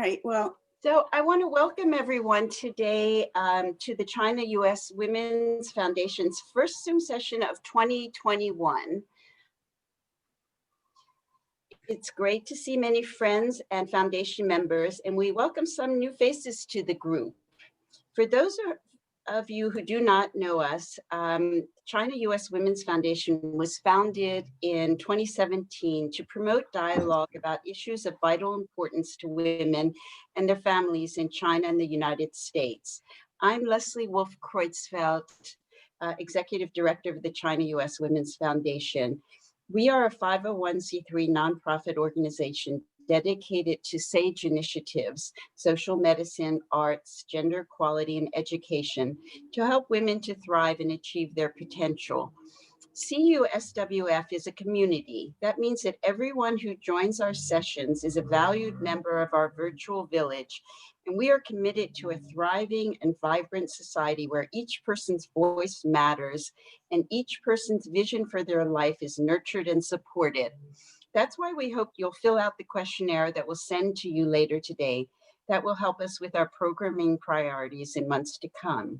right, well, So I want to welcome everyone today to the China-U.S. Women's Foundation's first Zoom session of 2021. It's great to see many friends and foundation members, and we welcome some new faces to the group. For those of you who do not know us, China-U.S. Women's Foundation was founded in 2017 to promote dialogue about issues of vital importance to women and their families in China and the United States. I'm Leslie Wolf-Kreutzfeldt, Executive Director of the China-U.S. Women's Foundation. We are a 501c3 nonprofit organization dedicated to SAGE initiatives, social medicine, arts, gender equality, and education to help women to thrive and achieve their potential. CUSWF is a community. That means that everyone who joins our sessions is a valued member of our virtual village, and we are committed to a thriving and vibrant society where each person's voice matters and each person's vision for their life is nurtured and supported. That's why we hope you'll fill out the questionnaire that we'll send to you later today. That will help us with our programming priorities in months to come.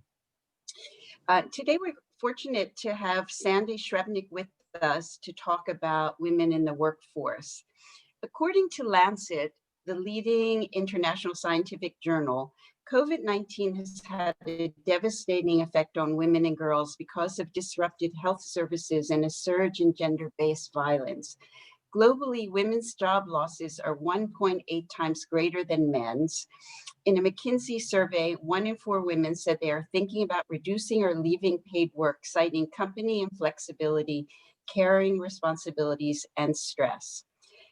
Today, we're fortunate to have Sandy Srebnick with us to talk about women in the workforce. According to Lancet, the leading international scientific journal, COVID-19 has had a devastating effect on women and girls because of disrupted health services and a surge in gender-based violence. Globally, women's job losses are 1.8 times greater than men's. In a McKinsey survey, 1 in 4 women said they are thinking about reducing or leaving paid work, citing company inflexibility, caring responsibilities, and stress.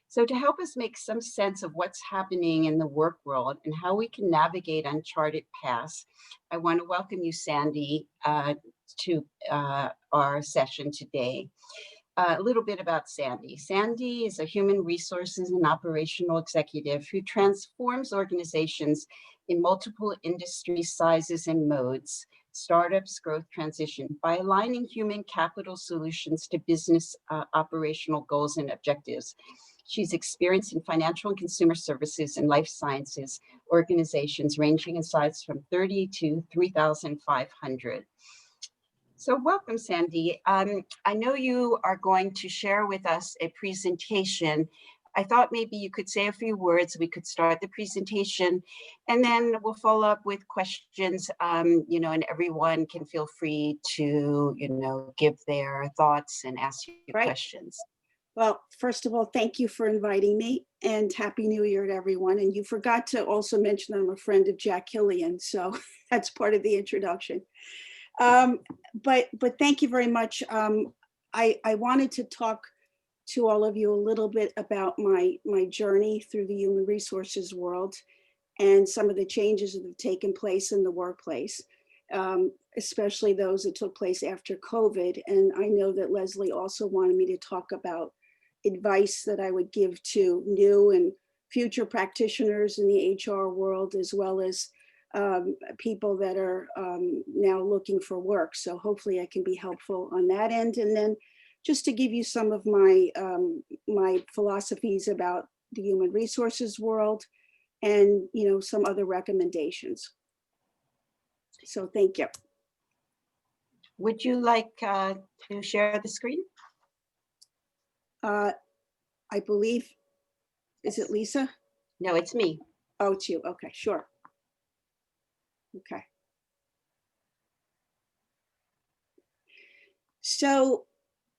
So to help us make some sense of what's happening in the work world and how we can navigate uncharted paths, I want to welcome you, Sandy, to our session today. A little bit about Sandy. Sandy is a human resources and operational executive who transforms organizations in multiple industry sizes and modes, startups, growth, transition, by aligning human capital solutions to business operational goals and objectives. She's experienced in financial and consumer services and life sciences organizations ranging in size from 30 to 3,500. So welcome, Sandy. I know you are going to share with us a presentation. I thought maybe you could say a few words. We could start the presentation, and then we'll follow up with questions, and everyone can feel free to, give their thoughts and ask you questions. Well, first of all, thank you for inviting me, and Happy New Year to everyone. And you forgot to also mention I'm a friend of Jack Killian, so that's part of the introduction. But thank you very much. I wanted to talk to all of you a little bit about my journey through the human resources world and some of the changes that have taken place in the workplace, especially those that took place after COVID. And I know that Leslie also wanted me to talk about advice that I would give to new and future practitioners in the HR world, as well as people that are now looking for work. So hopefully I can be helpful on that end. And then just to give you some of my philosophies about the human resources world and some other recommendations. So thank you. Would you like to share the screen? I believe, is it Lisa? No, it's me. Oh, it's you. Okay, sure. Okay. So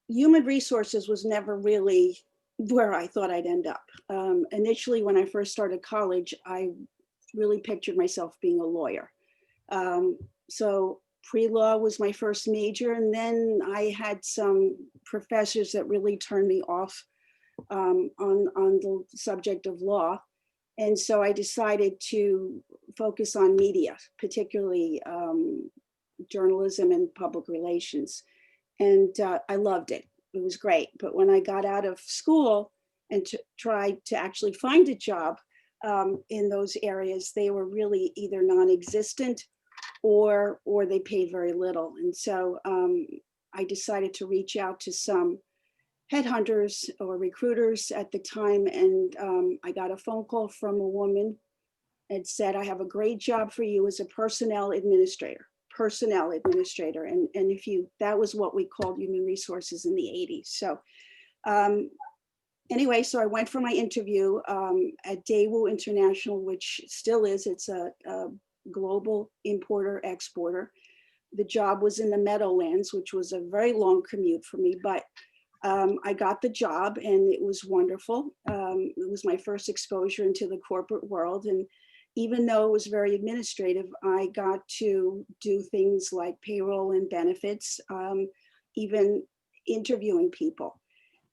human resources was never really where I thought I'd end up. Initially, when I first started college, I really pictured myself being a lawyer. So pre-law was my first major, and then I had some professors that really turned me off on the subject of law. And so I decided to focus on media, particularly journalism and public relations. And I loved it. It was great. But when I got out of school and tried to actually find a job in those areas, they were really either non-existent or they paid very little. And so I decided to reach out to some headhunters or recruiters at the time, and I got a phone call from a woman It said, I have a great job for you as a personnel administrator. And if you, that was what we called human resources in the 80s. So anyway, so I went for my interview at Daewoo International, which still is, it's a global importer exporter. The job was in the Meadowlands, which was a very long commute for me, but I got the job and it was wonderful. It was my first exposure into the corporate world. And even though it was very administrative, I got to do things like payroll and benefits, even interviewing people.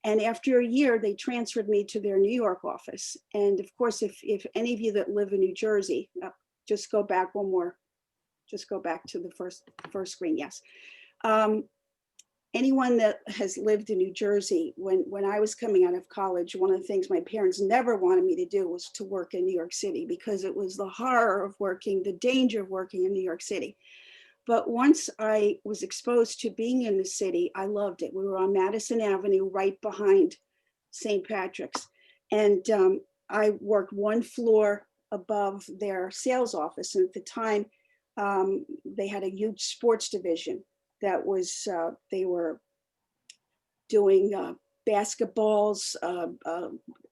And after a year, they transferred me to their New York office. And of course, if any of you that live in New Jersey, just go back one more, just go back to the first screen, yes. Anyone that has lived in New Jersey, when I was coming out of college, one of the things my parents never wanted me to do was to work in New York City, because it was the horror of working, the danger of working in New York City. But once I was exposed to being in the city, I loved it. We were on Madison Avenue, right behind St. Patrick's. And I worked one floor above their sales office. And at the time, they had a huge sports division that was, they were doing basketballs,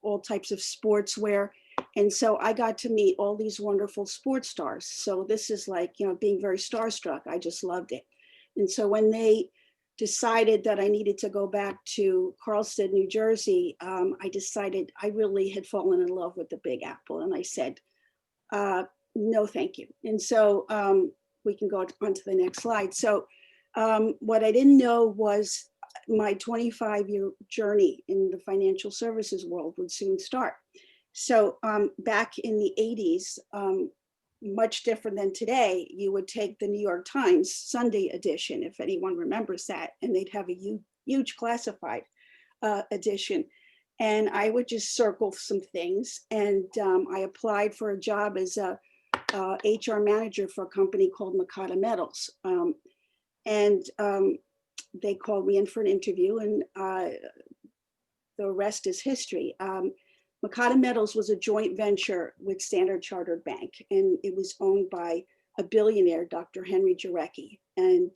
all types of sportswear. And so I got to meet all these wonderful sports stars. So this is like, you know, being very starstruck. I just loved it. And so when they decided that I needed to go back to Carlsted, New Jersey, I decided I really had fallen in love with the Big Apple. And I said, no, thank you. And so we can go on to the next slide. So what I didn't know was my 25-year journey in the financial services world would soon start. So back in the 80s, much different than today, you would take the New York Times Sunday edition, if anyone remembers that, and they'd have a huge classified edition. And I would just circle some things. And I applied for a job as a HR manager for a company called Makata Metals. They called me in for an interview, and the rest is history. Makata Metals was a joint venture with Standard Chartered Bank, and it was owned by a billionaire, Dr. Henry Jarecki. And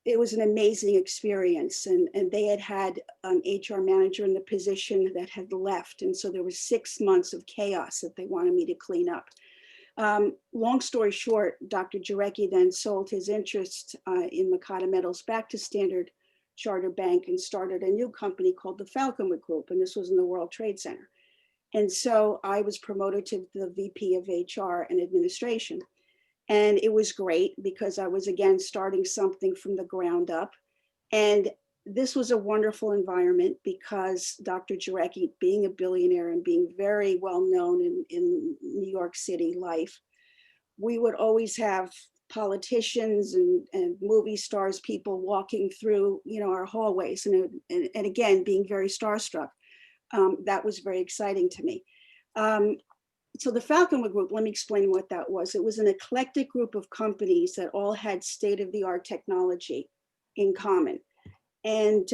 it was an amazing experience. And they had an HR manager in the position that had left. And so there was 6 months of chaos that they wanted me to clean up. Long story short, Dr. Jarecki then sold his interest in Makata Metals back to Standard Chartered Bank and started a new company called the Falconwood Group, and this was in the World Trade Center. And so I was promoted to the VP of HR and administration. And it was great because I was again starting something from the ground up. And this was a wonderful environment because Dr. Jarecki, being a billionaire and being very well known in New York City life, we would always have politicians and movie stars, people walking through, you know, our hallways, and again, being very starstruck. That was very exciting to me. So the Falconwood Group, let me explain what that was. It was an eclectic group of companies that all had state-of-the-art technology in common. And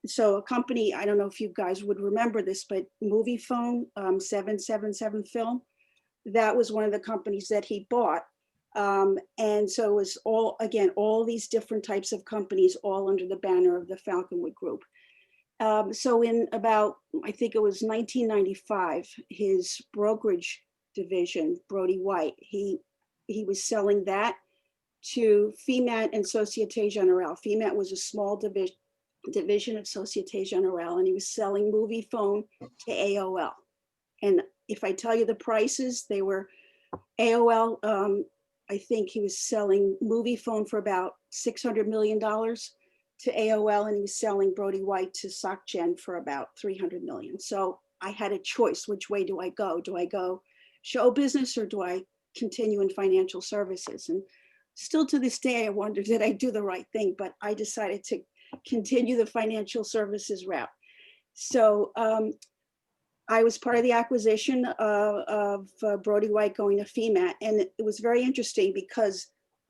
so a company, I don't know if you guys would remember this, but Moviefone, 777 film, that was one of the companies that he bought. And so it was all, again, all these different types of companies, all under the banner of the Falconwood Group. So in about, I think it was 1995, his brokerage division, Brody White, he was selling that to FEMAT and Societe Generale. FEMAT was a small division of Societe Generale, and he was selling Moviefone to AOL. And if I tell you the prices, they were AOL, I think he was selling Moviefone for about $600 million to AOL, and he was selling Brody White to SocGen for about 300 million. So I had a choice. Which way do I go? Do I go show business or do I continue in financial services? And still to this day, I wonder, did I do the right thing? But I decided to continue the financial services route. So I was part of the acquisition of Brody White going to FEMAT. And it was very interesting because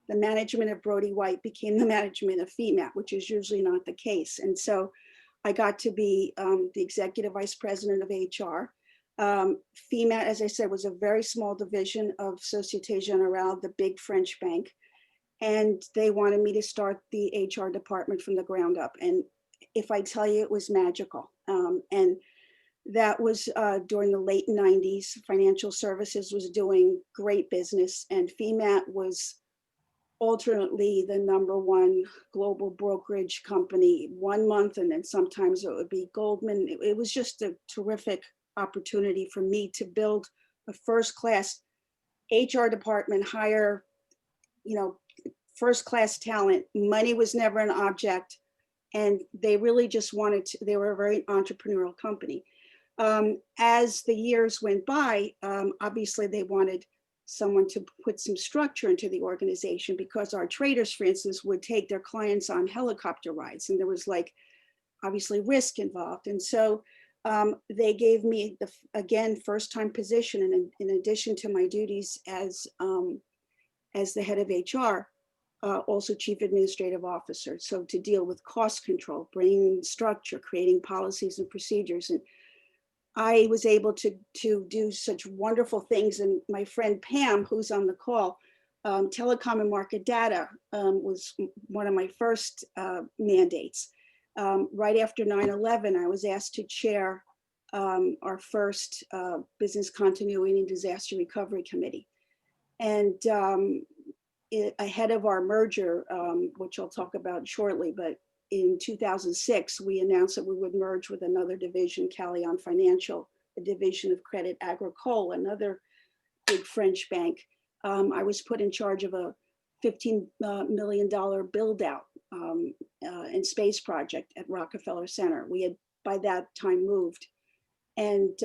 the management of Brody White became the management of FEMAT, which is usually not the case. And so I got to be the executive vice president of HR. FEMAT, as I said, was a very small division of Societe Generale, the big French bank. And they wanted me to start the HR department from the ground up. And if I tell you, it was magical. And that was during the late 90s. Financial services was doing great business, and FEMAT was alternately the #1 global brokerage company 1 month, and then sometimes it would be Goldman. It was just a terrific opportunity for me to build a first-class HR department, hire, first-class talent. Money was never an object, and they really just wanted to, they were a very entrepreneurial company. As the years went by, obviously they wanted someone to put some structure into the organization, because our traders, for instance, would take their clients on helicopter rides, and there was obviously risk involved. And so they gave me again, first-time position, and in addition to my duties as the head of HR, also chief administrative officer. So to deal with cost control, bringing structure, creating policies and procedures. And I was able to do such wonderful things. And my friend Pam, who's on the call, telecom and market data was one of my first mandates. Right after 9/11, I was asked to chair our first business continuity and disaster recovery committee. And ahead of our merger, which I'll talk about shortly, but in 2006, we announced that we would merge with another division, Callion Financial, a division of Credit Agricole, another big French bank. I was put in charge of a $15 million build out and space project at Rockefeller Center. We had by that time moved. And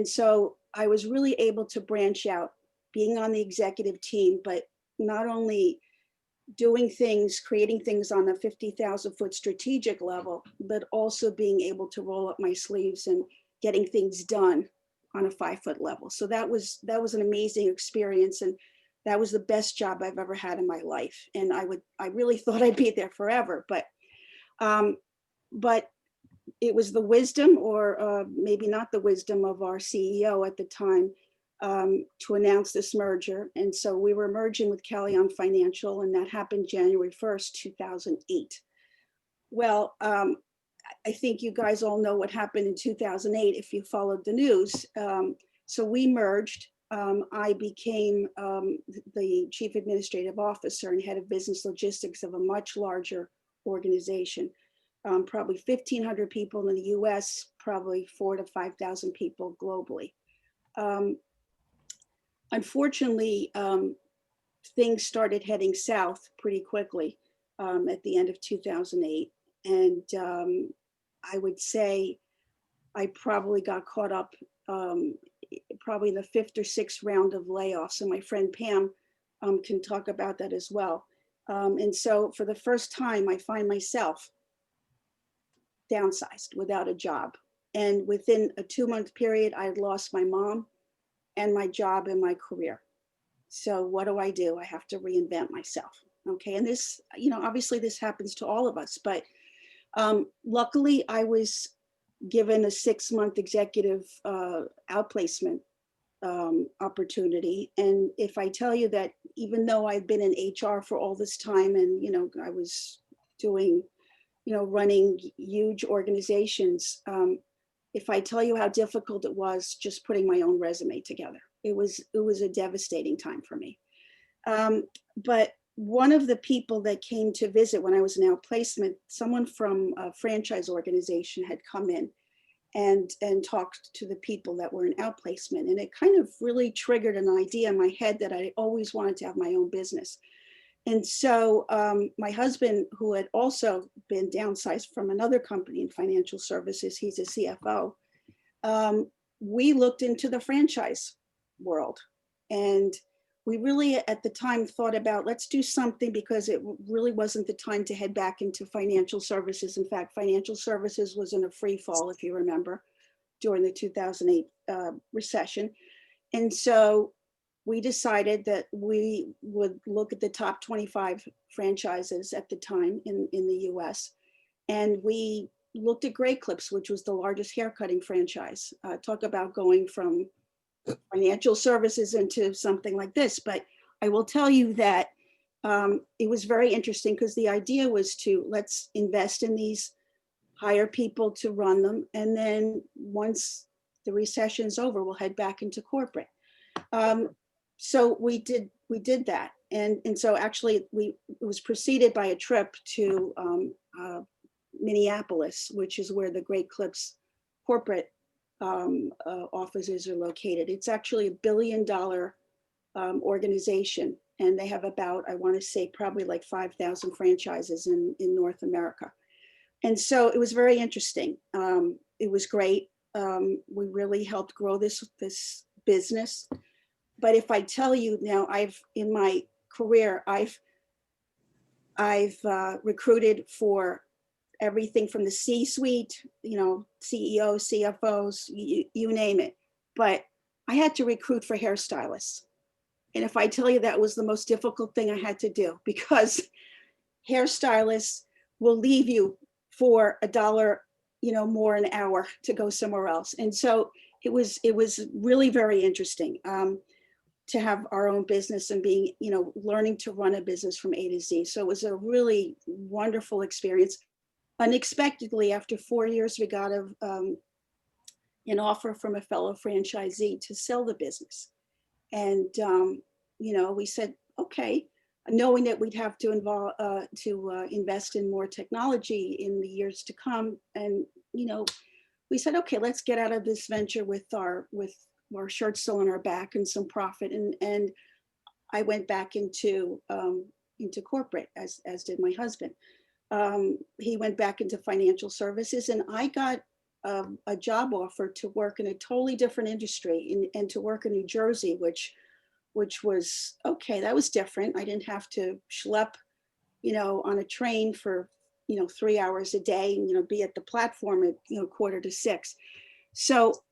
so I was really able to branch out, being on the executive team, but not only doing things, creating things on a 50,000-foot strategic level, but also being able to roll up my sleeves and getting things done on a 5-foot level. So that was an amazing experience, and that was the best job I've ever had in my life. And I really thought I'd be there forever, but it was the wisdom, or maybe not the wisdom, of our CEO at the time to announce this merger. And so we were merging with Callion Financial, and that happened January 1st, 2008. Well, I think you guys all know what happened in 2008 if you followed the news. So we merged. I became the chief administrative officer and head of business logistics of a much larger organization. Probably 1,500 people in the US, probably 4,000 to 5,000 people globally. Unfortunately, things started heading south pretty quickly at the end of 2008. And I would say I probably got caught up probably in the 5th or 6th round of layoffs. And my friend Pam can talk about that as well. And so for the first time, I find myself downsized without a job. And within a 2-month period, I had lost my mom and my job and my career. So what do? I have to reinvent myself. Okay. And this, obviously this happens to all of us, but luckily I was given a 6-month executive outplacement opportunity. And if I tell you that even though I've been in HR for all this time, and, I was doing, running huge organizations, if I tell you how difficult it was just putting my own resume together, it was a devastating time for me. But one of the people that came to visit when I was in outplacement, someone from a franchise organization had come in and talked to the people that were in outplacement. And it kind of really triggered an idea in my head that I always wanted to have my own business. And so my husband, who had also been downsized from another company in financial services, he's a CFO, we looked into the franchise world. And we really at the time thought about, let's do something, because it really wasn't the time to head back into financial services. In fact, financial services was in a free fall, if you remember, during the 2008 recession. And so we decided that we would look at the top 25 franchises at the time in the US. And we looked at Great Clips, which was the largest haircutting franchise. Talk about going from financial services into something like this. But I will tell you that it was very interesting because the idea was to let's invest in these, hire people to run them, and then once the recession's over, we'll head back into corporate. So we did that, and so actually it was preceded by a trip to Minneapolis, which is where the Great Clips corporate offices are located. It's actually $1 billion organization, and they have about, I want to say, probably like 5,000 franchises in North America. And so it was very interesting. It was great. We really helped grow this business. But if I tell you now, in my career, I've recruited for everything from the C-suite, CEOs, CFOs, you name it. But I had to recruit for hairstylists. And if I tell you that was the most difficult thing I had to do, because hairstylists will leave you for $1, more an hour to go somewhere else. And so it was really very interesting to have our own business and being, learning to run a business from A to Z. So it was a really wonderful experience. Unexpectedly, after 4 years, we got an offer from a fellow franchisee to sell the business. And, we said, okay, knowing that we'd have to invest in more technology in the years to come. And, we said, okay, let's get out of this venture with our shirt still on our back and some profit. And I went back into corporate, as did my husband. He went back into financial services, and I got a job offer to work in a totally different industry and to work in New Jersey, which was, okay, that was different. I didn't have to schlep, on a train for, 3 hours a day and, be at the platform at, 5:45. So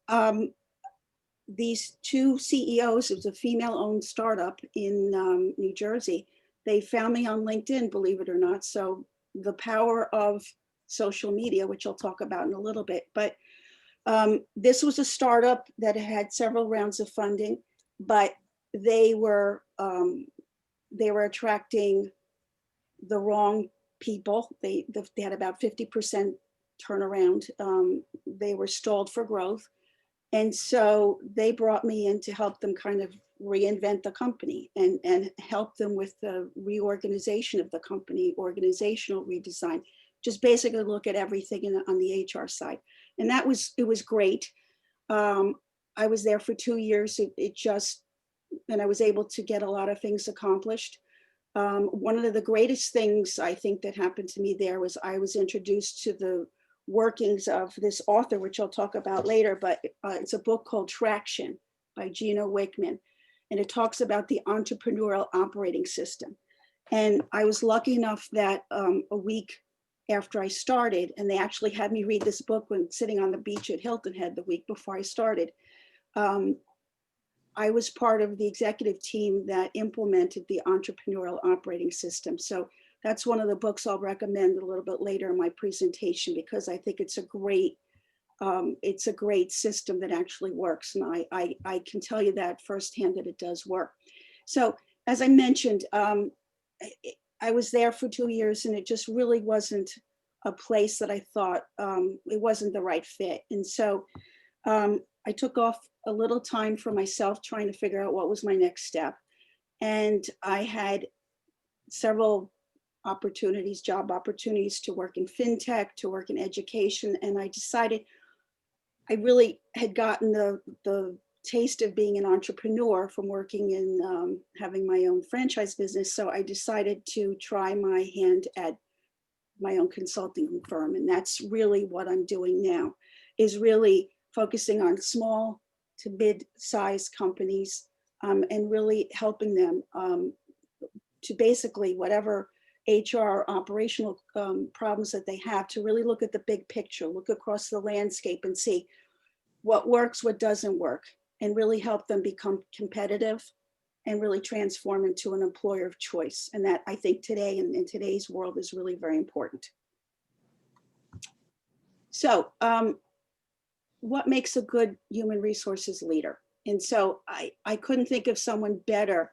these two CEOs, it was a female-owned startup in New Jersey. They found me on LinkedIn, believe it or not. So the power of social media, which I'll talk about in a little bit. But this was a startup that had several rounds of funding, but they were attracting the wrong people. They had about 50% turnaround. They were stalled for growth. And so they brought me in to help them kind of reinvent the company and help them with the reorganization of the company, organizational redesign, just basically look at everything on the HR side. And it was great. I was there for 2 years. And I was able to get a lot of things accomplished. One of the greatest things I think that happened to me there was I was introduced to the workings of this author, which I'll talk about later, but it's a book called Traction by Gino Wickman. And it talks about the entrepreneurial operating system. And I was lucky enough that a week after I started, and they actually had me read this book when sitting on the beach at Hilton Head the week before I started, I was part of the executive team that implemented the entrepreneurial operating system. So that's one of the books I'll recommend a little bit later in my presentation, because I think it's a great system that actually works. And I can tell you that firsthand that it does work. So as I mentioned, I was there for 2 years, and it just really wasn't a place that I thought it wasn't the right fit. And so I took off a little time for myself trying to figure out what was my next step. And I had several job opportunities to work in fintech, to work in education. And I decided I really had gotten the taste of being an entrepreneur from working in having my own franchise business. So I decided to try my hand at my own consulting firm. And that's really what I'm doing now, is really focusing on small to mid-sized companies and really helping them to basically whatever HR operational problems that they have, to really look at the big picture, look across the landscape and see what works, what doesn't work, and really help them become competitive and really transform into an employer of choice. And that, I think, today in today's world is really very important. So what makes a good human resources leader? And so I couldn't think of someone better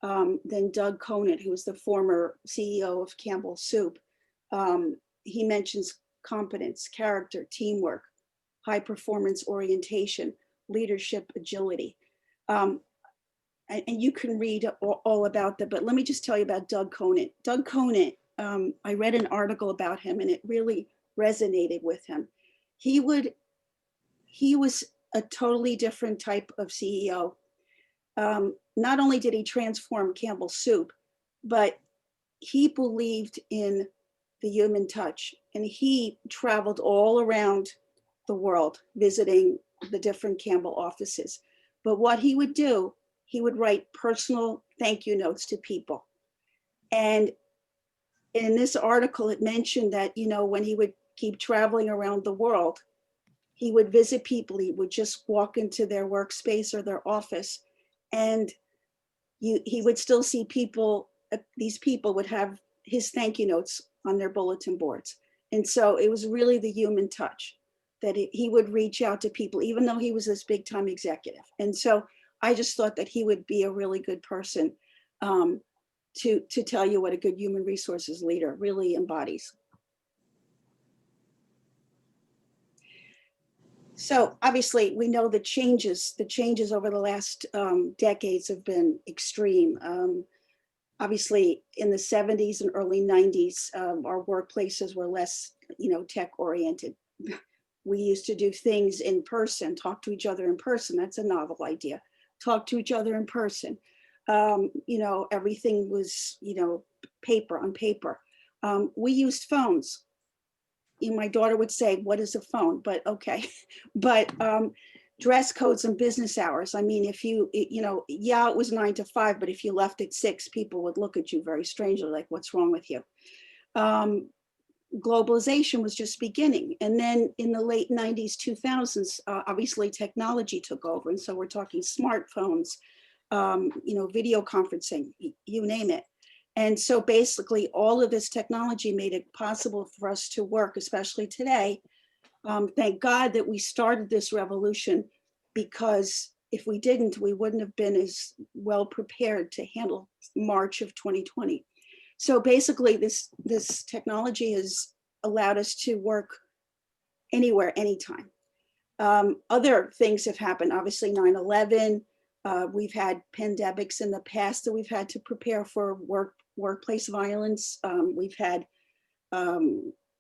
than Doug Conant, who was the former CEO of Campbell Soup. He mentions competence, character, teamwork, high performance orientation, leadership, agility. And you can read all about that, but let me just tell you about Doug Conant. Doug Conant, I read an article about him and it really resonated with him. He was a totally different type of CEO. Not only did he transform Campbell Soup, but he believed in the human touch, and he traveled all around the world visiting the different Campbell offices. But what he would do, he would write personal thank you notes to people. And in this article, it mentioned that, you know, when he would keep traveling around the world, he would visit people. He would just walk into their workspace or their office, and he would still see people. These people would have his thank you notes on their bulletin boards. And so it was really the human touch that he would reach out to people, even though he was this big time executive. And so I just thought that he would be a really good person to tell you what a good human resources leader really embodies. So obviously we know the changes over the last decades have been extreme. Obviously in the 70s and early 90s, our workplaces were less, you know, tech oriented. We used to do things in person, talk to each other in person. That's a novel idea. Talk to each other in person. You know, everything was, you know, paper on paper. We used phones. My daughter would say, what is a phone? But okay. But dress codes and business hours. I mean, if you know, yeah, it was 9 to 5, but if you left at 6, people would look at you very strangely, like, what's wrong with you? Globalization was just beginning. And then in the late 90s, 2000s, obviously technology took over. And so we're talking smartphones, you know, video conferencing, you name it. And so basically all of this technology made it possible for us to work, especially today. Thank God that we started this revolution, because if we didn't, we wouldn't have been as well prepared to handle March of 2020. So basically this technology has allowed us to work anywhere, anytime. Other things have happened, obviously 9/11. We've had pandemics in the past that we've had to prepare for workplace violence. We've had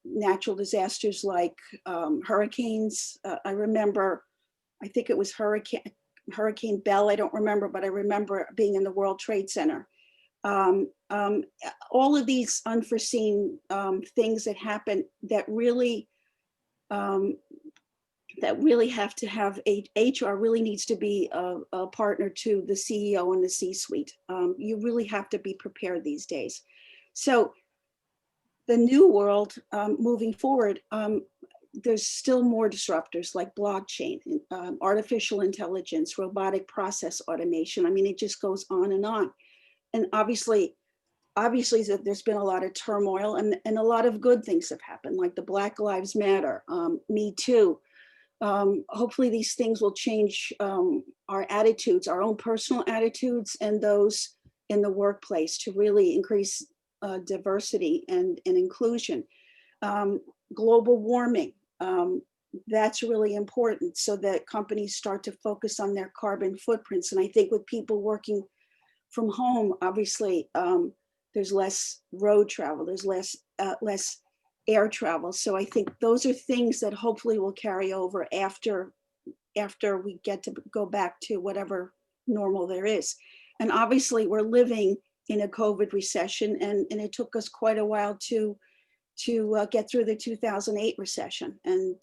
natural disasters like hurricanes. I remember, I think it was Hurricane Bell. I don't remember, but I remember being in the World Trade Center. All of these unforeseen things that happen that really have to have HR really needs to be a partner to the CEO and the C-suite. You really have to be prepared these days. So the new world moving forward, there's still more disruptors like blockchain, artificial intelligence, robotic process automation. I mean, it just goes on and on. And obviously there's been a lot of turmoil, and a lot of good things have happened, like the Black Lives Matter, Me Too. Hopefully these things will change our attitudes, our own personal attitudes, and those in the workplace, to really increase diversity and inclusion. Global warming, that's really important, so that companies start to focus on their carbon footprints. And I think with people working from home, obviously, there's less road travel, there's less air travel. So I think those are things that hopefully will carry over after we get to go back to whatever normal there is. And obviously we're living in a COVID recession, and it took us quite a while to get through the 2008 recession. And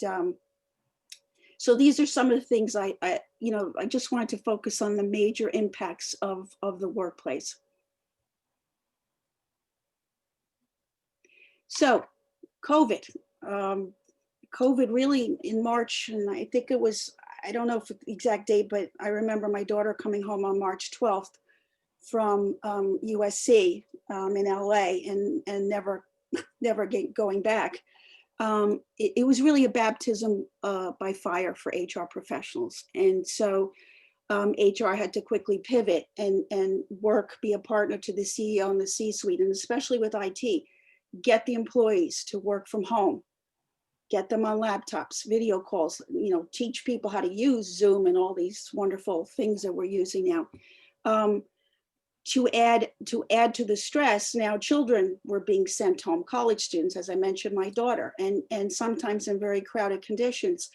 so these are some of the things I just wanted to focus on the major impacts of the workplace. So COVID really in March, and I think it was, I don't know if the exact date, but I remember my daughter coming home on March 12th from USC in LA, and never going back. it was really a baptism by fire for HR professionals. And so HR had to quickly pivot and work, be a partner to the CEO and the C-suite, and especially with IT, get the employees to work from home, get them on laptops, video calls, teach people how to use Zoom and all these wonderful things that we're using now. To add to the stress, now children were being sent home, college students, as I mentioned, my daughter, and sometimes in very crowded conditions,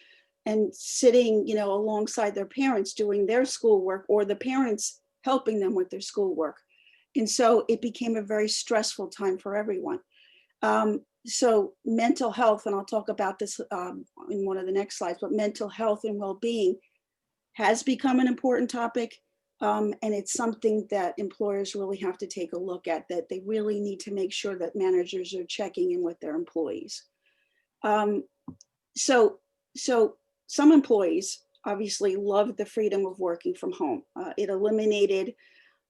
and sitting, alongside their parents doing their schoolwork, or the parents helping them with their schoolwork. And so it became a very stressful time for everyone. So mental health, and I'll talk about this in one of the next slides, but mental health and well-being has become an important topic. And it's something that employers really have to take a look at, that they really need to make sure that managers are checking in with their employees. So some employees obviously loved the freedom of working from home. It eliminated,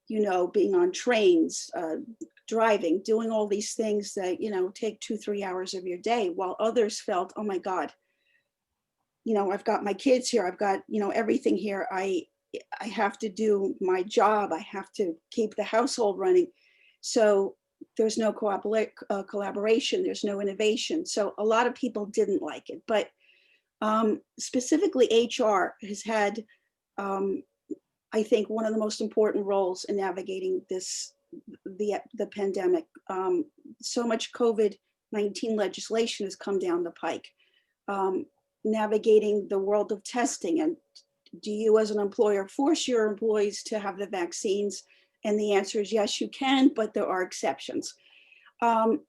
being on trains, driving, doing all these things that, take 2-3 hours of your day, while others felt, oh my God, I've got my kids here, I've got, everything here. I have to do my job. I have to keep the household running. So there's no collaboration, there's no innovation. So a lot of people didn't like it, but specifically HR has had, I think, one of the most important roles in navigating the pandemic. So much COVID-19 legislation has come down the pike, navigating the world of testing. And do you as an employer force your employees to have the vaccines? And the answer is yes, you can, but there are exceptions.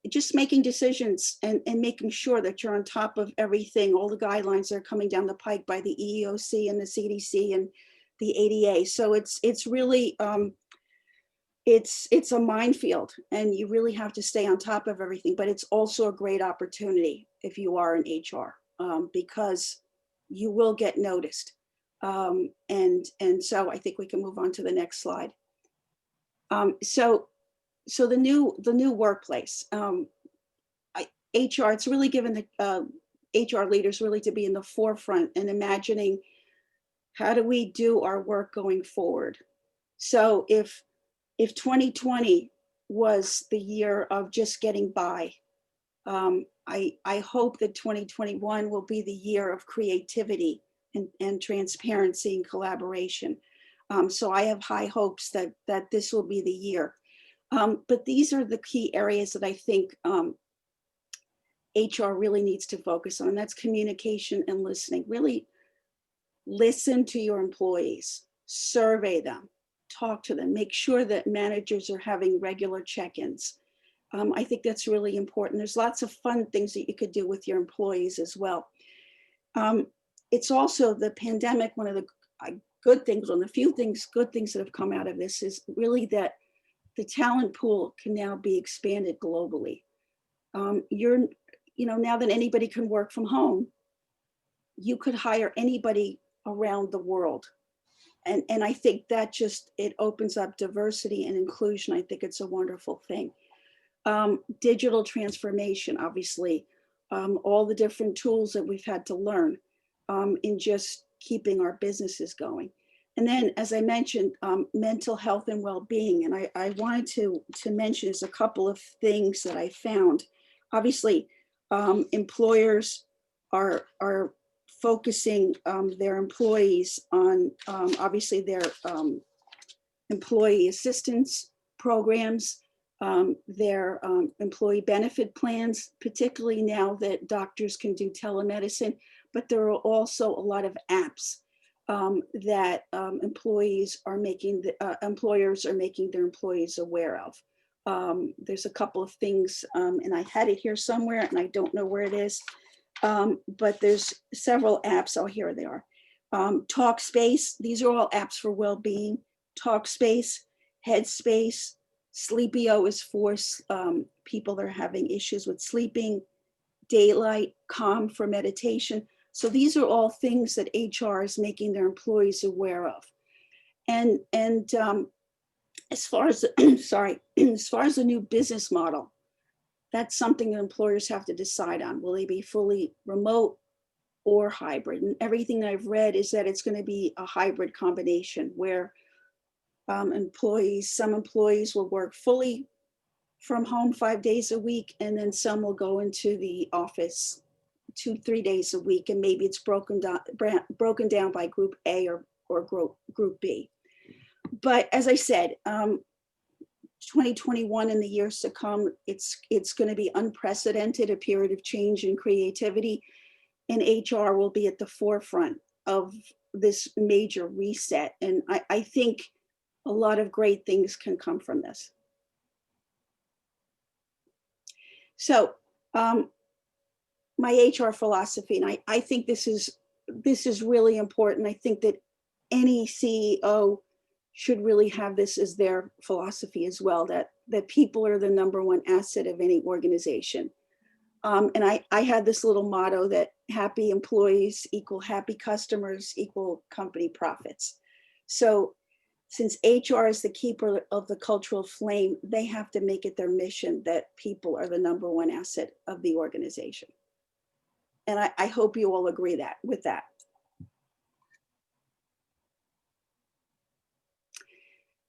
Just making decisions and making sure that you're on top of everything, all the guidelines that are coming down the pike by the EEOC and the CDC and the ADA. So it's really, it's a minefield, and you really have to stay on top of everything, but it's also a great opportunity if you are in HR, because you will get noticed. And so I think we can move on to the next slide. So the new workplace, HR, it's really given the HR leaders really to be in the forefront and imagining, how do we do our work going forward? So if 2020 was the year of just getting by, I hope that 2021 will be the year of creativity and transparency and collaboration. So I have high hopes that this will be the year. But these are the key areas that I think HR really needs to focus on. And that's communication and listening. Really listen to your employees, survey them, talk to them, make sure that managers are having regular check-ins. I think that's really important. There's lots of fun things that you could do with your employees as well. It's also the pandemic, one of the good things, one of the few things, good things that have come out of this is really that the talent pool can now be expanded globally. Now that anybody can work from home, you could hire anybody around the world. And I think that it opens up diversity and inclusion. I think it's a wonderful thing. Digital transformation, obviously, all the different tools that we've had to learn in just keeping our businesses going. And then, as I mentioned, mental health and well-being. And I wanted to mention is a couple of things that I found. Obviously, employers are focusing their employees on obviously their employee assistance programs, their employee benefit plans, particularly now that doctors can do telemedicine, but there are also a lot of apps that employers are making their employees aware of. There's a couple of things, and I had it here somewhere, and I don't know where it is, but there's several apps. Oh, here they are. Talkspace. These are all apps for well-being. Talkspace, Headspace, Sleepio is for people that are having issues with sleeping. Daylight, Calm for meditation. So these are all things that HR is making their employees aware of. And as far as as far as the new business model, that's something that employers have to decide on. Will they be fully remote or hybrid? And everything I've read is that it's going to be a hybrid combination where some employees will work fully from home 5 days a week, and then some will go into the office 2-3 days a week, and maybe it's broken down by group A or group B. But as I said, 2021 and the years to come, it's going to be unprecedented, a period of change and creativity, and HR will be at the forefront of this major reset. And I think a lot of great things can come from this. So my HR philosophy, and I think this is really important. I think that any CEO should really have this as their philosophy as well, that people are the number one asset of any organization. And I had this little motto that happy employees equal happy customers equal company profits. So since HR is the keeper of the cultural flame, they have to make it their mission that people are the number one asset of the organization. And I hope you all agree with that.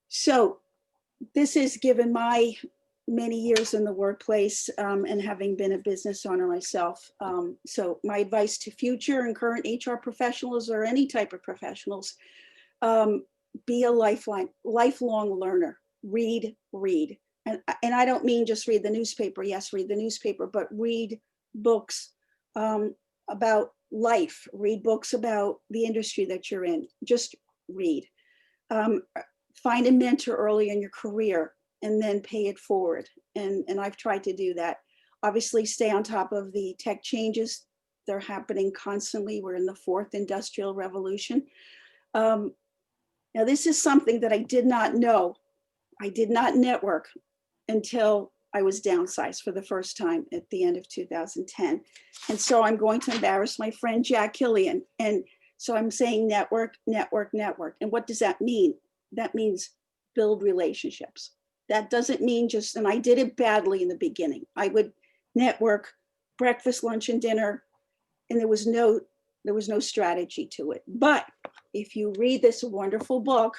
So this is given my many years in the workplace and having been a business owner myself. So my advice to future and current HR professionals or any type of professionals, be a lifelong learner. Read. And I don't mean just read the newspaper. Yes, read the newspaper, but read books about life. Read books about the industry that you're in. Just read. Find a mentor early in your career and then pay it forward. And I've tried to do that. Obviously, stay on top of the tech changes. They're happening constantly. We're in the fourth industrial revolution. Now, this is something that I did not know. I did not network until I was downsized for the first time at the end of 2010. And so I'm going to embarrass my friend Jack Killian. And so I'm saying network. And what does that mean? That means build relationships. That doesn't mean just, and I did it badly in the beginning. I would network breakfast, lunch, and dinner, and there was no strategy to it. But if you read this wonderful book,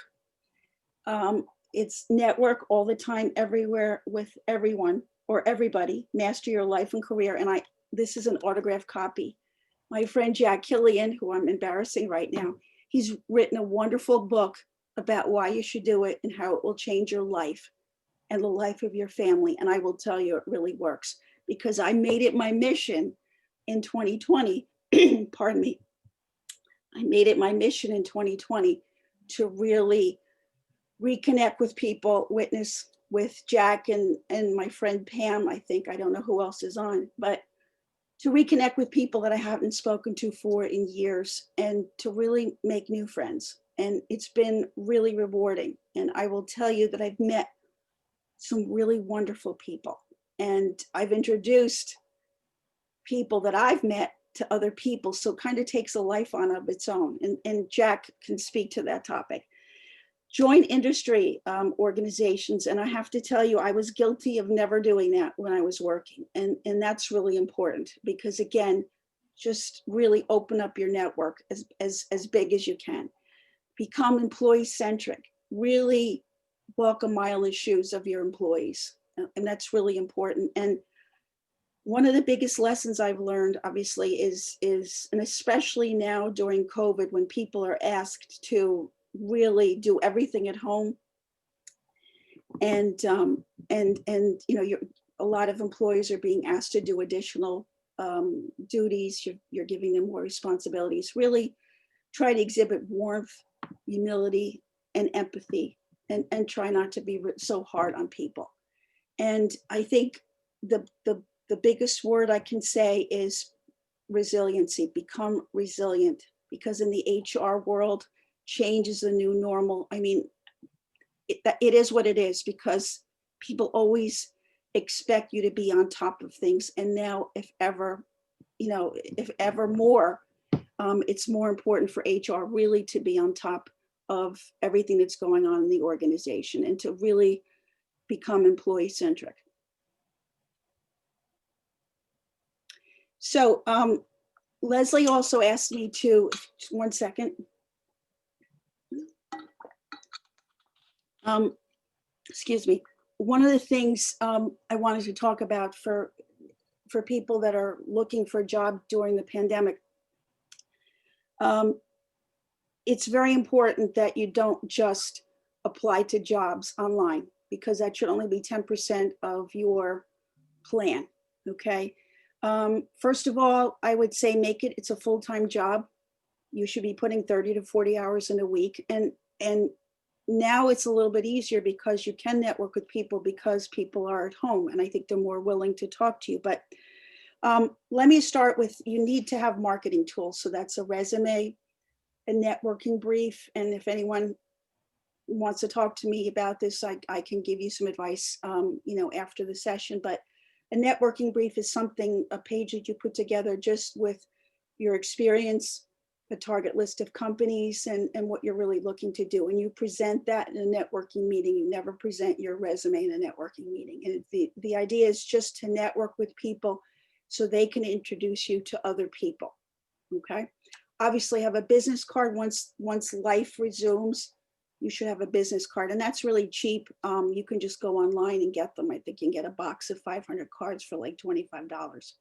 it's network all the time, everywhere, with everyone or everybody, master your life and career. And this is an autographed copy. My friend Jack Killian, who I'm embarrassing right now, he's written a wonderful book about why you should do it and how it will change your life and the life of your family. And I will tell you, it really works, because I made it my mission in 2020, pardon me. I made it my mission in 2020 to really reconnect with people, witness with Jack and my friend Pam, I don't know who else is on, but to reconnect with people that I haven't spoken to in years and to really make new friends. And it's been really rewarding. And I will tell you that I've met some really wonderful people. And I've introduced people that I've met to other people. So it kind of takes a life on of its own. And Jack can speak to that topic. Join industry organizations. And I have to tell you, I was guilty of never doing that when I was working. And that's really important, because again, just really open up your network as big as you can. Become employee centric, really walk a mile in the shoes of your employees. And that's really important. And one of the biggest lessons I've learned, obviously, is, and especially now during COVID, when people are asked to really do everything at home, and a lot of employees are being asked to do additional duties. You're giving them more responsibilities. Really try to exhibit warmth, humility, and empathy, and try not to be so hard on people. And I think the biggest word I can say is resiliency. Become resilient, because in the HR world, change is the new normal. I mean, it is what it is, because people always expect you to be on top of things. And now, if ever more, it's more important for HR really to be on top of everything that's going on in the organization and to really become employee centric. So Leslie also asked me to, just 1 second. Excuse me. One of the things I wanted to talk about for people that are looking for a job during the pandemic, it's very important that you don't just apply to jobs online, because that should only be 10% of your plan, okay? First of all, I would say it's a full-time job. You should be putting 30 to 40 hours in a week. And now it's a little bit easier because you can network with people because people are at home, and I think they're more willing to talk to you. But let me start with, you need to have marketing tools. So that's a resume, a networking brief. And if anyone wants to talk to me about this, I can give you some advice, after the session. But a networking brief is something, a page that you put together just with your experience, a target list of companies, and what you're really looking to do. And you present that in a networking meeting. You never present your resume in a networking meeting. And the idea is just to network with people so they can introduce you to other people, okay? Obviously have a business card. Once life resumes, you should have a business card, and that's really cheap. You can just go online and get them. I think you can get a box of 500 cards for like $25.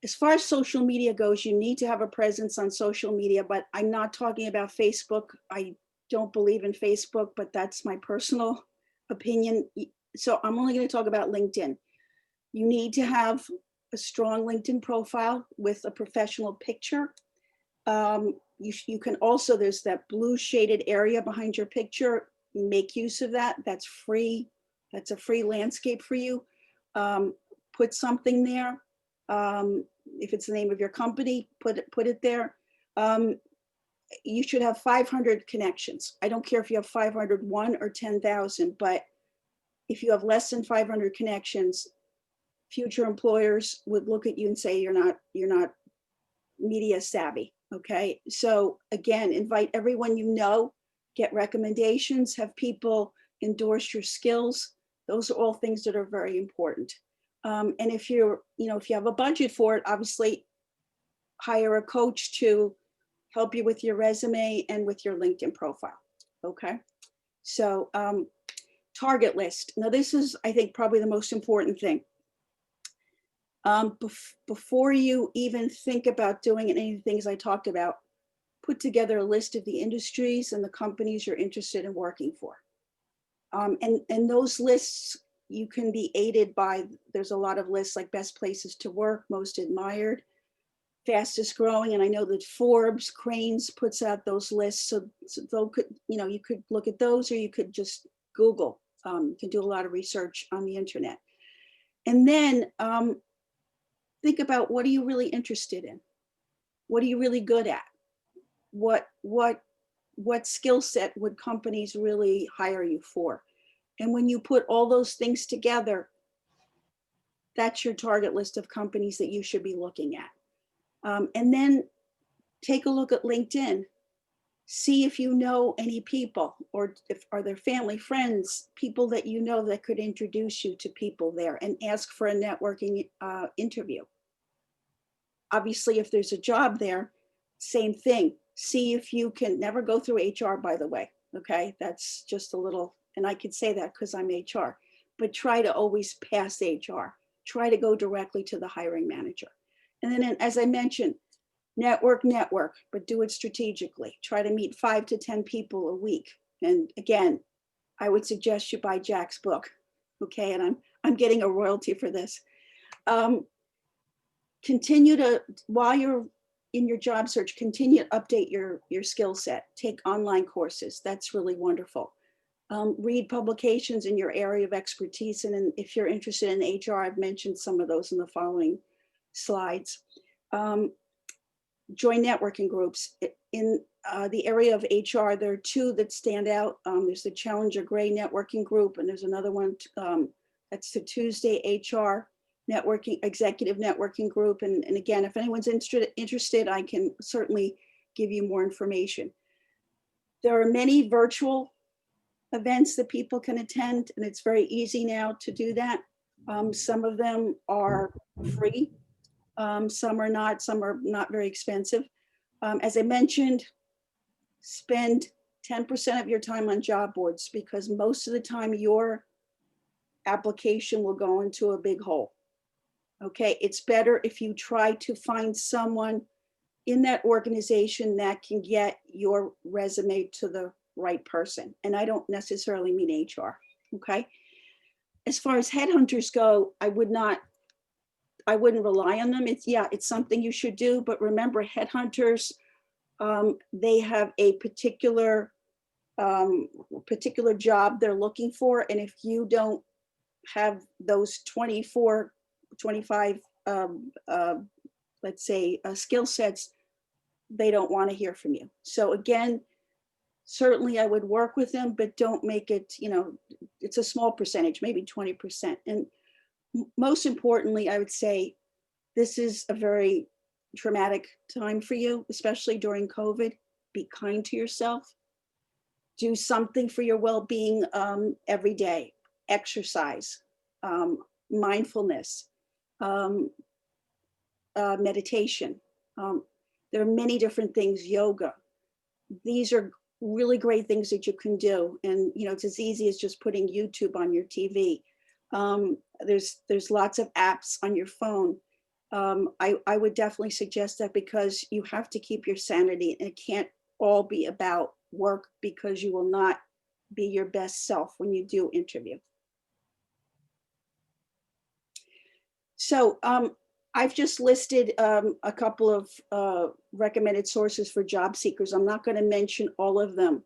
As far as social media goes, you need to have a presence on social media, but I'm not talking about Facebook. I don't believe in Facebook, but that's my personal opinion. So I'm only going to talk about LinkedIn. You need to have a strong LinkedIn profile with a professional picture. You can also, there's that blue shaded area behind your picture. Make use of that. That's free. That's a free landscape for you. Put something there. If it's the name of your company, put it there. You should have 500 connections. I don't care if you have 501 or 10,000, but if you have less than 500 connections, future employers would look at you and say you're not media savvy. Okay, so again, invite everyone you know, get recommendations, have people endorse your skills. Those are all things that are very important. And if you have a budget for it, obviously hire a coach to help you with your resume and with your LinkedIn profile. Okay, so target list. Now this is, I think, probably the most important thing. Before you even think about doing any of the things I talked about, put together a list of the industries and the companies you're interested in working for. And those lists, you can be aided by, there's a lot of lists like best places to work, most admired, fastest growing. And I know that Forbes, Cranes puts out those lists. So you could look at those, or you could just Google. You can do a lot of research on the internet. And then think about, what are you really interested in? What are you really good at? What skill set would companies really hire you for? And when you put all those things together, that's your target list of companies that you should be looking at. And then take a look at LinkedIn. See if you know any people, or are there family, friends, people that you know that could introduce you to people there, and ask for a networking interview. Obviously, if there's a job there, same thing. See if you can, never go through HR, by the way. Okay, that's just a little, and I could say that because I'm HR, but try to always pass HR. Try to go directly to the hiring manager. And then, as I mentioned, network, but do it strategically. Try to meet 5 to 10 people a week. And again, I would suggest you buy Jack's book. Okay, and I'm getting a royalty for this. Continue to, while you're in your job search, continue to update your skill set. Take online courses. That's really wonderful. Read publications in your area of expertise. And if you're interested in HR, I've mentioned some of those in the following slides. Join networking groups. In the area of HR, there are 2 that stand out. There's the Challenger Gray networking group, and there's another one, that's the Tuesday HR networking, executive networking group. And again, if anyone's interested, I can certainly give you more information. There are many virtual events that people can attend, and it's very easy now to do that. Some of them are free. Some are not very expensive. As I mentioned, spend 10% of your time on job boards because most of the time your application will go into a big hole. Okay, it's better if you try to find someone in that organization that can get your resume to the right person. And I don't necessarily mean HR. Okay. As far as headhunters go, I wouldn't rely on them. It's something you should do, but remember headhunters, they have a particular job they're looking for. And if you don't have those 24, 25, let's say skill sets, they don't want to hear from you. So again, certainly I would work with them, but don't make it, it's a small percentage, maybe 20%. And most importantly, I would say this is a very traumatic time for you, especially during COVID. Be kind to yourself. Do something for your well-being every day. Exercise, mindfulness, meditation. There are many different things, yoga. These are really great things that you can do. And, it's as easy as just putting YouTube on your TV. There's lots of apps on your phone. I would definitely suggest that because you have to keep your sanity and it can't all be about work because you will not be your best self when you do interview. So I've just listed a couple of recommended sources for job seekers. I'm not going to mention all of them.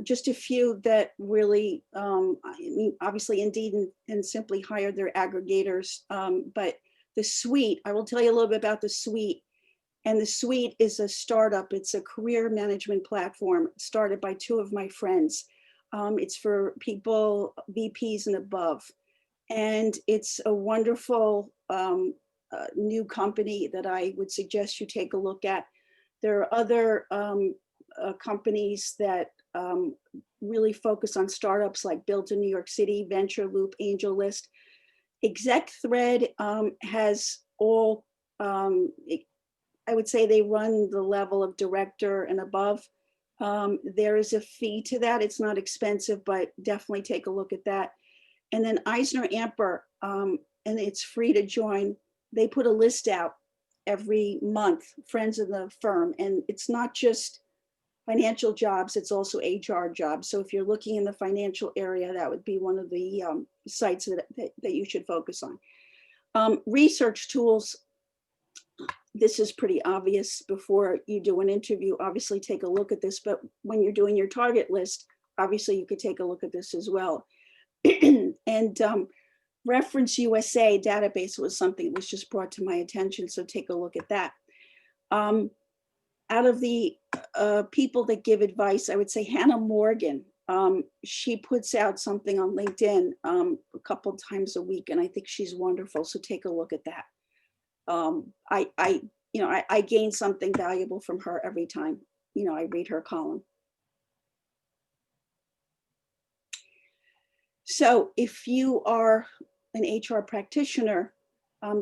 Just a few that really, obviously Indeed and Simply Hire their aggregators, but the Suite, I will tell you a little bit about the Suite. And the Suite is a startup. It's a career management platform started by two of my friends. It's for people, VPs and above. And it's a wonderful new company that I would suggest you take a look at. There are other companies that really focus on startups like Built in New York City, Venture Loop, Angel List. Exec Thread has all, I would say they run the level of director and above. There is a fee to that. It's not expensive, but definitely take a look at that. And then Eisner Amper, and it's free to join. They put a list out every month, friends of the firm. And it's not just financial jobs, it's also HR jobs. So if you're looking in the financial area, that would be one of the sites that you should focus on. Research tools, this is pretty obvious before you do an interview. Obviously take a look at this, but when you're doing your target list, obviously you could take a look at this as well. And Reference USA database was something that was just brought to my attention, so take a look at that. Out of the people that give advice, I would say Hannah Morgan. She puts out something on LinkedIn a couple times a week, and I think she's wonderful. So take a look at that. I gain something valuable from her every time, I read her column. So if you are an HR practitioner,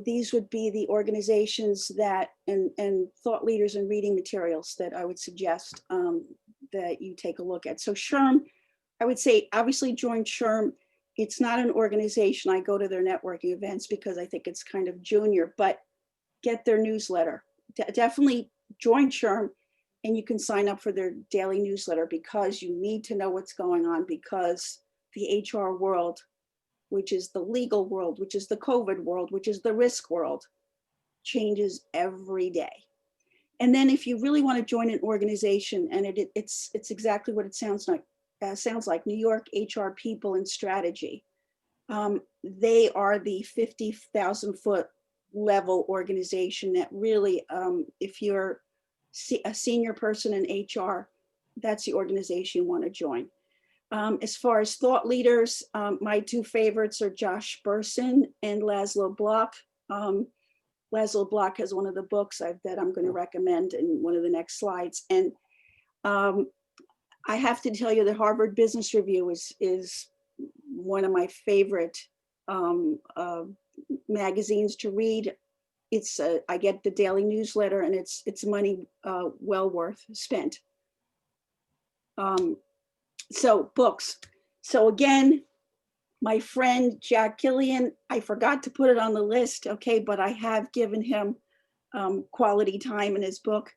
these would be the organizations that and thought leaders and reading materials that I would suggest that you take a look at. So SHRM, I would say obviously join SHRM. It's not an organization. I go to their networking events because I think it's kind of junior, but get their newsletter. Definitely join SHRM, and you can sign up for their daily newsletter because you need to know what's going on, because the HR world, which is the legal world, which is the COVID world, which is the risk world, changes every day. And then if you really want to join an organization, and it's exactly what it sounds like, New York HR People and Strategy. They are the 50,000 foot level organization that really, if you're a senior person in HR, that's the organization you want to join. As far as thought leaders, my two favorites are Josh Bersin and Laszlo Block. Laszlo Block has one of the books that I'm going to recommend in one of the next slides. And I have to tell you, the Harvard Business Review is one of my favorite magazines to read. It's I get the daily newsletter, and it's money well worth spent. So books. So again, my friend Jack Killian, I forgot to put it on the list, okay, but I have given him quality time in his book.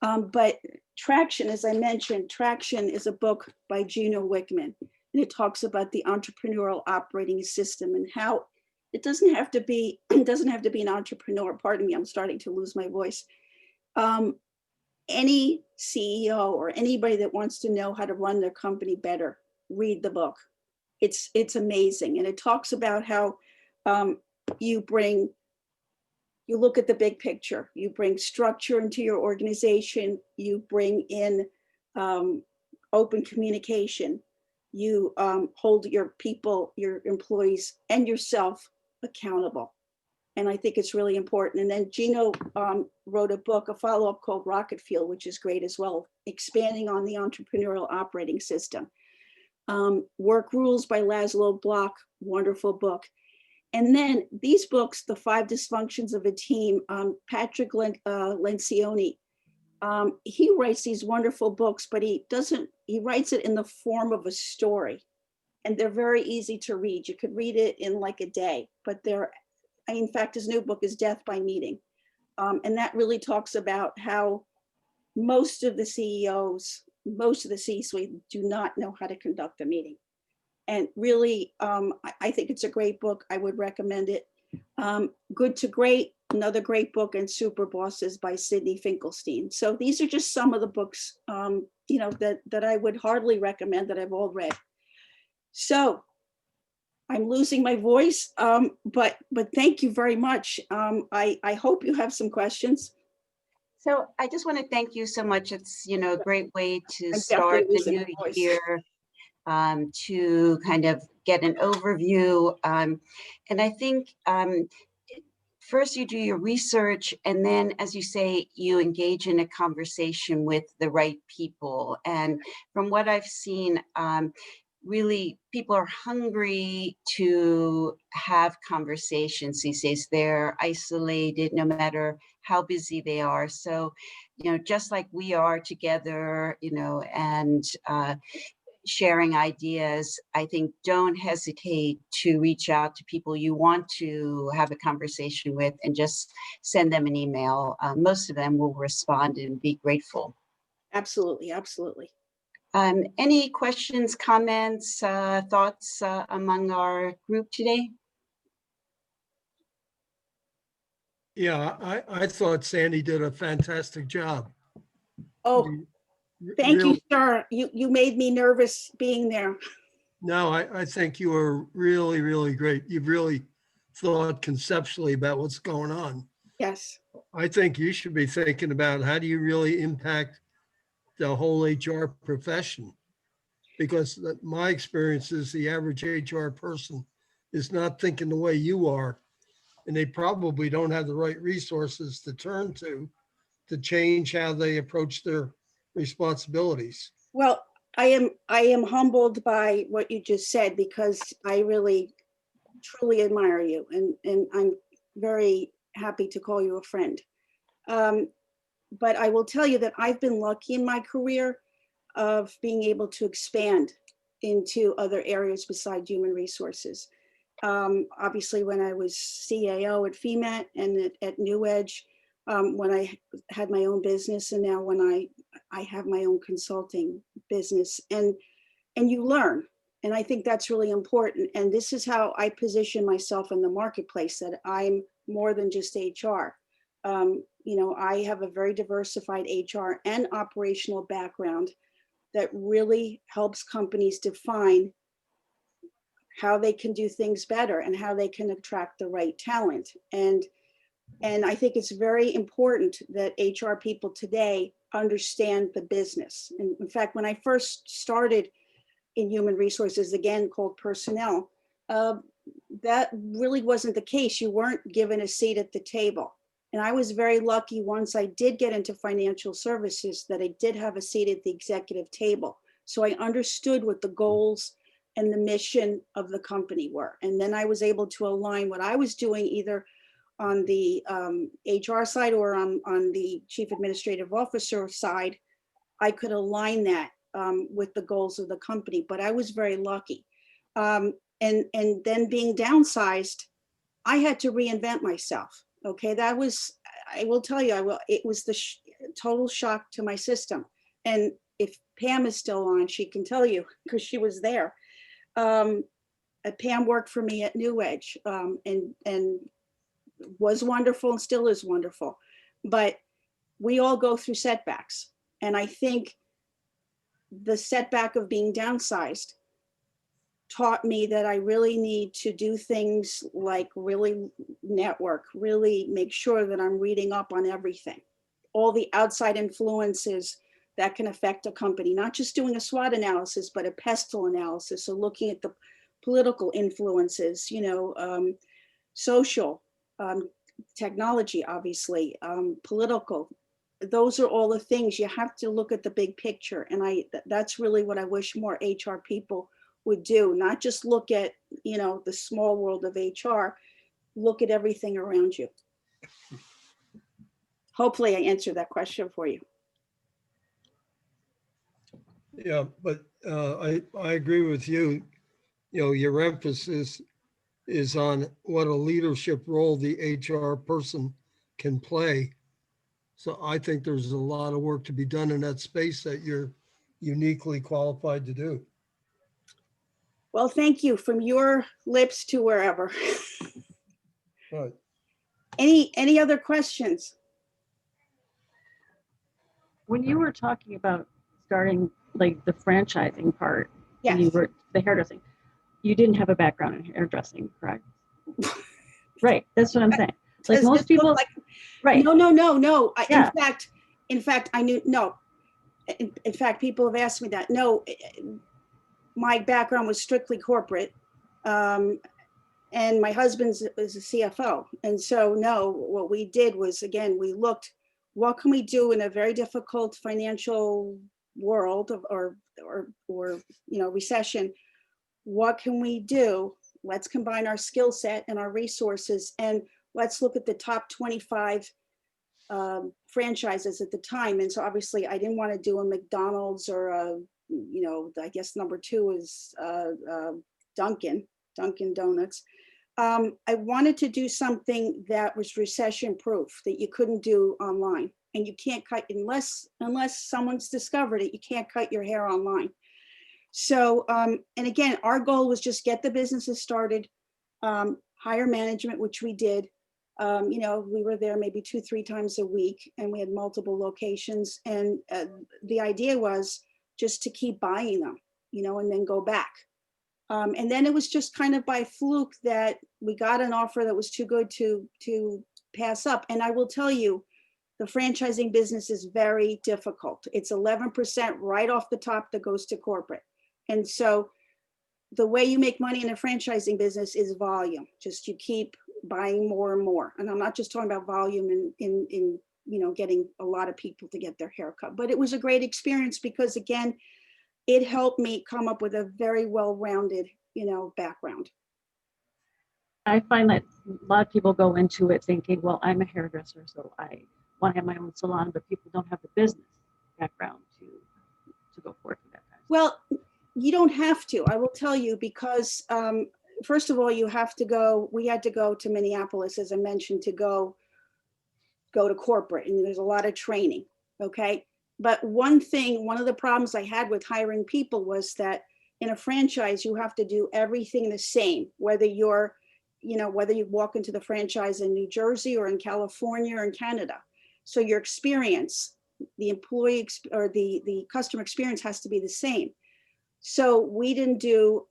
But Traction, as I mentioned, Traction is a book by Gino Wickman, and it talks about the entrepreneurial operating system and how it doesn't have to be an entrepreneur. Pardon me, I'm starting to lose my voice. Any CEO or anybody that wants to know how to run their company better, read the book. It's amazing, and it talks about how you look at the big picture. You bring structure into your organization. You bring in open communication. You hold your people, your employees, and yourself accountable. And I think it's really important. And then Gino wrote a book, a follow-up called Rocket Fuel, which is great as well, expanding on the entrepreneurial operating system. Work Rules by Laszlo Block, wonderful book. And then these books, The 5 Dysfunctions of a Team, Patrick Lencioni, he writes these wonderful books, but he writes it in the form of a story. And they're very easy to read. You could read it in like a day, but in fact, his new book is Death by Meeting. And that really talks about how most of the CEOs, most of the C-suite do not know how to conduct a meeting. And really, I think it's a great book. I would recommend it. Good to Great, another great book, and Super Bosses by Sidney Finkelstein. So these are just some of the books, that I would hardly recommend that I've all read. So I'm losing my voice, but thank you very much. I hope you have some questions. So I just want to thank you so much. It's, a great way to I'm start definitely the losing new my voice. year, to kind of get an overview. And I think first you do your research, and then, as you say, you engage in a conversation with the right people. And from what I've seen, really, people are hungry to have conversations these days. They're isolated no matter how busy they are. So, just like we are together, and sharing ideas, I think don't hesitate to reach out to people you want to have a conversation with and just send them an email. Most of them will respond and be grateful. Absolutely, absolutely. Any questions, comments, thoughts among our group today? Yeah, I thought Sandy did a fantastic job. Oh, thank you, Really, sir. You made me nervous being there. no, I think you are really, really great. You've really thought conceptually about what's going on. Yes. I think you should be thinking about how do you really impact the whole HR profession? Because my experience is the average HR person is not thinking the way you are, and they probably don't have the right resources to turn to change how they approach their responsibilities. Well, I am humbled by what you just said, because I really truly admire you, and I'm very happy to call you a friend. But I will tell you that I've been lucky in my career of being able to expand into other areas besides human resources. Obviously, when I was CAO at FEMAT and at New Edge, when I had my own business, and now when I have my own consulting business, and you learn. And I think that's really important. And this is how I position myself in the marketplace, that I'm more than just HR. I have a very diversified HR and operational background that really helps companies define how they can do things better and how they can attract the right talent. And I think it's very important that HR people today understand the business. And in fact, when I first started in human resources, again called personnel, that really wasn't the case. You weren't given a seat at the table. And I was very lucky once I did get into financial services that I did have a seat at the executive table. So I understood what the goals and the mission of the company were. And then I was able to align what I was doing either on the HR side or on the chief administrative officer side. I could align that with the goals of the company, but I was very lucky. And then being downsized, I had to reinvent myself. Okay, that was, I will tell you, it was the total shock to my system. And if Pam is still on, she can tell you because she was there. Pam worked for me at New Edge and was wonderful and still is wonderful. But we all go through setbacks. And I think the setback of being downsized taught me that I really need to do things like really network, really make sure that I'm reading up on everything, all the outside influences that can affect a company, not just doing a SWOT analysis, but a pestle analysis. So looking at the political influences, social, technology, obviously, political. Those are all the things you have to look at the big picture. And that's really what I wish more HR people would do, not just look at, the small world of HR, look at everything around you. Hopefully I answered that question for you. Yeah, but I agree with you. Your emphasis is on what a leadership role the HR person can play. So I think there's a lot of work to be done in that space that you're uniquely qualified to do. Well, thank you, from your lips to wherever. Right. Any other questions? When you were talking about starting like the franchising part, Yes. and you were the hairdressing, you didn't have a background in hairdressing, correct? Right. That's what I'm saying. Like Does most this look people, like- right. No. Yeah. In fact, I knew, no. In fact, people have asked me that. No, my background was strictly corporate. And my husband's is a CFO. And so, no, what we did was, again, we looked, what can we do in a very difficult financial world or recession? What can we do? Let's combine our skill set and our resources, and let's look at the top 25 franchises at the time. And so obviously I didn't want to do a McDonald's or I guess number 2 is Dunkin' Donuts. I wanted to do something that was recession proof, that you couldn't do online, and you can't cut unless someone's discovered it, you can't cut your hair online. So, and again, our goal was just get the businesses started, hire management, which we did. We were there maybe 2-3 times a week, and we had multiple locations. And the idea was just to keep buying them, and then go back. And then it was just kind of by fluke that we got an offer that was too good to pass up. And I will tell you, the franchising business is very difficult. It's 11% right off the top that goes to corporate. And so the way you make money in a franchising business is volume. Just you keep buying more and more. And I'm not just talking about volume in getting a lot of people to get their hair cut, but it was a great experience because, again, it helped me come up with a very well-rounded, background. I find that a lot of people go into it thinking, well, I'm a hairdresser, so I want to have my own salon, but people don't have the business background to go forward with that. Well, you don't have to, I will tell you, because first of all, we had to go to Minneapolis, as I mentioned, to go to corporate, and there's a lot of training, okay? But one of the problems I had with hiring people was that in a franchise, you have to do everything the same, whether you walk into the franchise in New Jersey or in California or in Canada. So your experience, the employee or the customer experience has to be the same. So we didn't do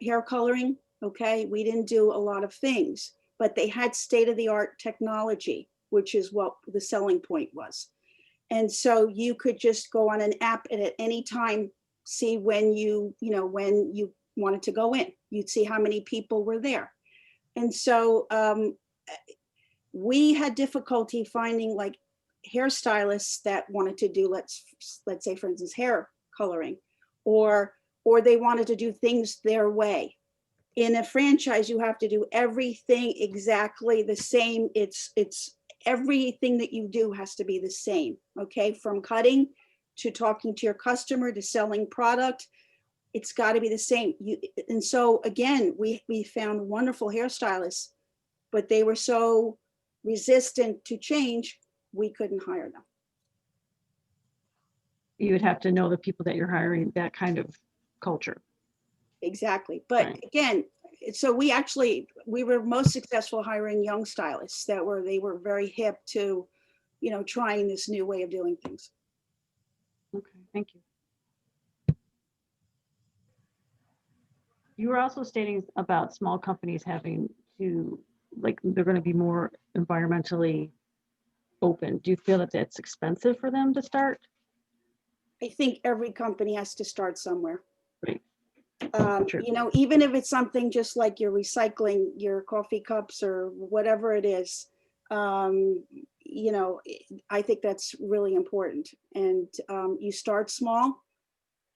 hair coloring, okay? We didn't do a lot of things, but they had state-of-the-art technology, which is what the selling point was. And so you could just go on an app and at any time see when you wanted to go in. You'd see how many people were there. And so we had difficulty finding like hairstylists that wanted to do, let's say, for instance, hair coloring, or or they wanted to do things their way. In a franchise, you have to do everything exactly the same. It's everything that you do has to be the same, okay? From cutting to talking to your customer to selling product, it's got to be the same. And so again, we found wonderful hairstylists, but they were so resistant to change, we couldn't hire them. You would have to know the people that you're hiring, that kind of culture. Exactly. But Right. again, so we were most successful hiring young stylists they were very hip to, trying this new way of doing things. Okay, thank you. You were also stating about small companies having to, like, they're going to be more environmentally open. Do you feel that that's expensive for them to start? I think every company has to start somewhere. Right. True. Even if it's something just like you're recycling your coffee cups or whatever it is, I think that's really important. And you start small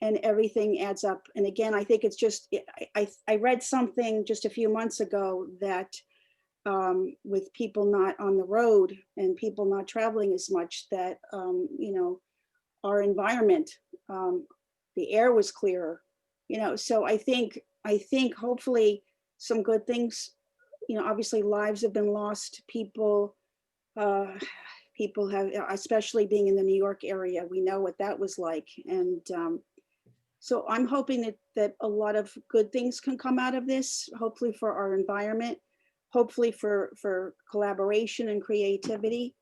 and everything adds up. And again, I think it's just, I read something just a few months ago that with people not on the road and people not traveling as much, that, our environment, the air was clearer, so I think hopefully some good things, obviously lives have been lost. People have, especially being in the New York area, we know what that was like. And so I'm hoping that a lot of good things can come out of this, hopefully for our environment, hopefully for collaboration and creativity.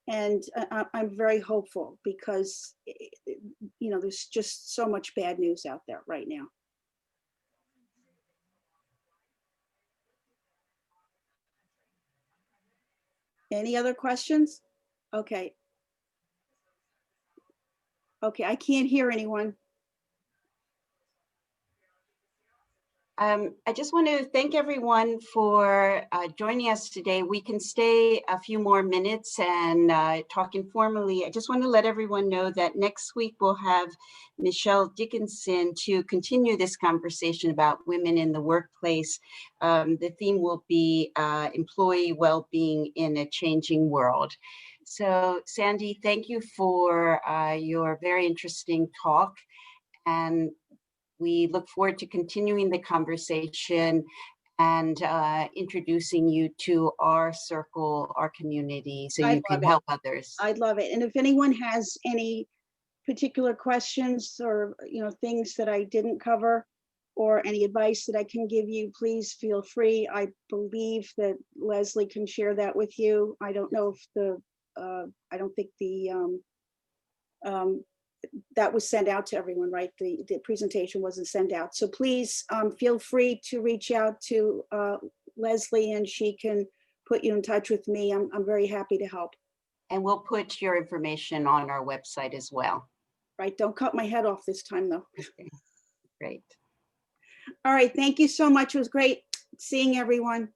And I'm very hopeful because, there's just so much bad news out there right now. Any other questions? Okay. Okay, I can't hear anyone. I just want to thank everyone for joining us today. We can stay a few more minutes and talk informally. I just want to let everyone know that next week we'll have Michelle Dickinson to continue this conversation about women in the workplace. The theme will be employee well-being in a changing world. So Sandy, thank you for your very interesting talk. And we look forward to continuing the conversation and introducing you to our circle, our community, so you can help others. I'd love it. And if anyone has any particular questions or, things that I didn't cover or any advice that I can give you, please feel free. I believe that Leslie can share that with you. I don't know if I don't think that was sent out to everyone, right? The presentation wasn't sent out. So please feel free to reach out to Leslie and she can put you in touch with me. I'm very happy to help. And we'll put your information on our website as well. Right, don't cut my head off this time though. Okay. Great. All right, thank you so much. It was great seeing everyone.